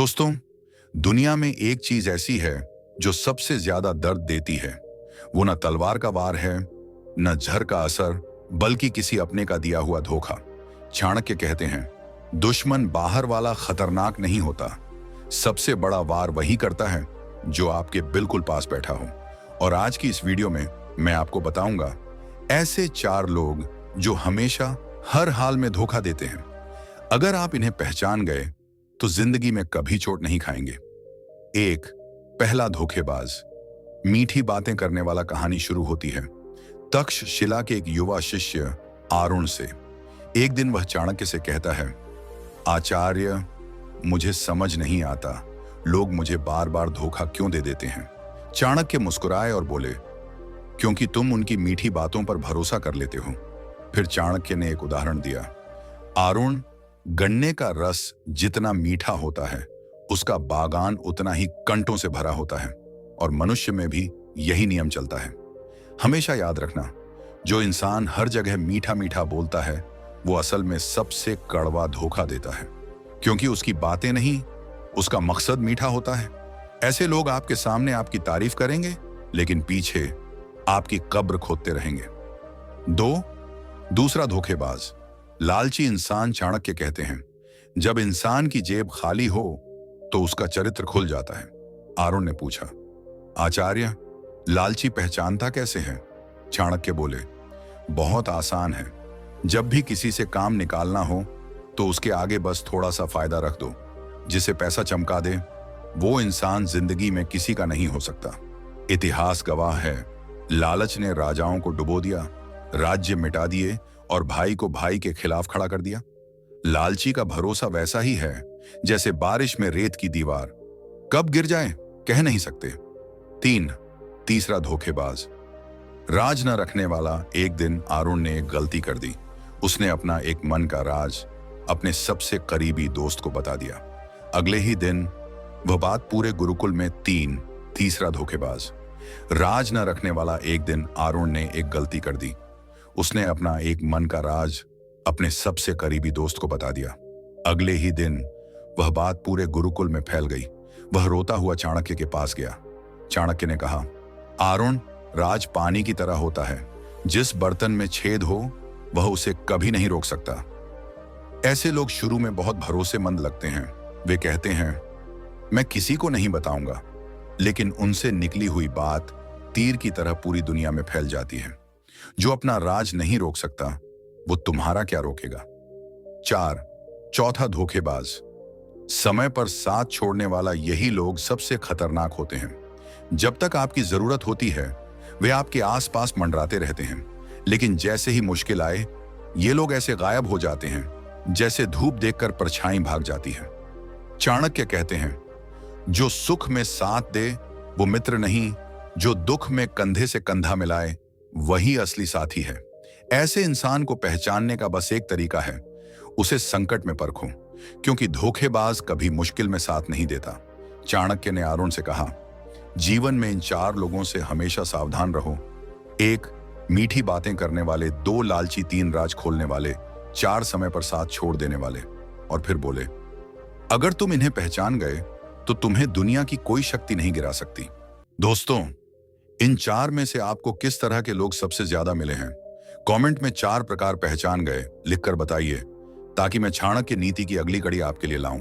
दोस्तों, दुनिया में एक चीज ऐसी है जो सबसे ज्यादा दर्द देती है। वो न तलवार का वार है, न जहर का असर, बल्कि किसी अपने का दिया हुआ धोखा। चाणक्य कहते हैं, दुश्मन बाहर वाला खतरनाक नहीं होता, सबसे बड़ा वार वही करता है जो आपके बिल्कुल पास बैठा हो। और आज की इस वीडियो में मैं आपको बताऊंगा ऐसे 4 लोग जो हमेशा हर हाल में धोखा देते हैं। अगर आप इन्हें पहचान गए तो जिंदगी में कभी चोट नहीं खाएंगे। 1, पहला धोखेबाज। मीठी बातें करने वाला कहानी शुरू होती है तक्षशिला के एक युवा शिष्य आरुण से। एक दिन वह चाणक्य से कहता है, आचार्य, मुझे समझ नहीं आता, लोग मुझे बार बार धोखा क्यों दे देते हैं। चाणक्य मुस्कुराए और बोले, क्योंकि तुम उनकी मीठी बातों पर भरोसा कर लेते हो। फिर चाणक्य ने एक उदाहरण दिया, आरुण, गन्ने का रस जितना मीठा होता है उसका बागान उतना ही कंटों से भरा होता है, और मनुष्य में भी यही नियम चलता है। हमेशा याद रखना, जो इंसान हर जगह मीठा मीठा बोलता है वो असल में सबसे कड़वा धोखा देता है, क्योंकि उसकी बातें नहीं, उसका मकसद मीठा होता है। ऐसे लोग आपके सामने आपकी तारीफ करेंगे लेकिन पीछे आपकी कब्र खोदते रहेंगे। 2, दूसरा धोखेबाज। लालची इंसान। चाणक्य कहते हैं, जब इंसान की जेब खाली हो तो उसका चरित्र खुल जाता है। आरुण ने पूछा, आचार्य, लालची पहचानता कैसे है। चाणक्य बोले, बहुत आसान है, जब भी किसी से काम निकालना हो तो उसके आगे बस थोड़ा सा फायदा रख दो, जिसे पैसा चमका दे। वो इंसान जिंदगी में किसी का नहीं हो सकता। इतिहास गवाह है, लालच ने राजाओं को डुबो दिया, राज्य मिटा दिए और भाई को भाई के खिलाफ खड़ा कर दिया। लालची का भरोसा वैसा ही है जैसे बारिश में रेत की दीवार, कब गिर जाए कह नहीं सकते। 3, तीसरा धोखेबाज। राज न रखने वाला। एक दिन आरुण ने एक गलती कर दी। उसने अपना एक मन का राज अपने सबसे करीबी दोस्त को बता दिया। अगले ही दिन वह बात पूरे गुरुकुल में। तीसरा धोखेबाज। राज न रखने वाला। एक दिन आरुण ने एक गलती कर दी। उसने अपना एक मन का राज अपने सबसे करीबी दोस्त को बता दिया। अगले ही दिन वह बात पूरे गुरुकुल में फैल गई। वह रोता हुआ चाणक्य के पास गया। चाणक्य ने कहा, आरुण, राज पानी की तरह होता है, जिस बर्तन में छेद हो वह उसे कभी नहीं रोक सकता। ऐसे लोग शुरू में बहुत भरोसेमंद लगते हैं। वे कहते हैं, मैं किसी को नहीं बताऊंगा, लेकिन उनसे निकली हुई बात तीर की तरह पूरी दुनिया में फैल जाती है। जो अपना राज नहीं रोक सकता वो तुम्हारा क्या रोकेगा। 4, चौथा धोखेबाज। समय पर साथ छोड़ने वाला। यही लोग सबसे खतरनाक होते हैं। जब तक आपकी जरूरत होती है वे आपके आसपास मंडराते रहते हैं, लेकिन जैसे ही मुश्किल आए ये लोग ऐसे गायब हो जाते हैं जैसे धूप देखकर परछाई भाग जाती है। चाणक्य कहते हैं, जो सुख में साथ दे वो मित्र नहीं, जो दुख में कंधे से कंधा मिलाए वही असली साथी है। ऐसे इंसान को पहचानने का बस एक तरीका है, उसे संकट में परखो, क्योंकि धोखेबाज कभी मुश्किल में साथ नहीं देता। चाणक्य ने आरुण से कहा, जीवन में इन 4 लोगों से हमेशा सावधान रहो। 1, मीठी बातें करने वाले। 2, लालची। 3, राज खोलने वाले। 4, समय पर साथ छोड़ देने वाले। और फिर बोले, अगर तुम इन्हें पहचान गए तो तुम्हें दुनिया की कोई शक्ति नहीं गिरा सकती। दोस्तों, इन 4 में से आपको किस तरह के लोग सबसे ज्यादा मिले हैं? कमेंट में 4 प्रकार पहचान गए लिखकर बताइए, ताकि मैं चाणक्य नीति की अगली कड़ी आपके लिए लाऊं।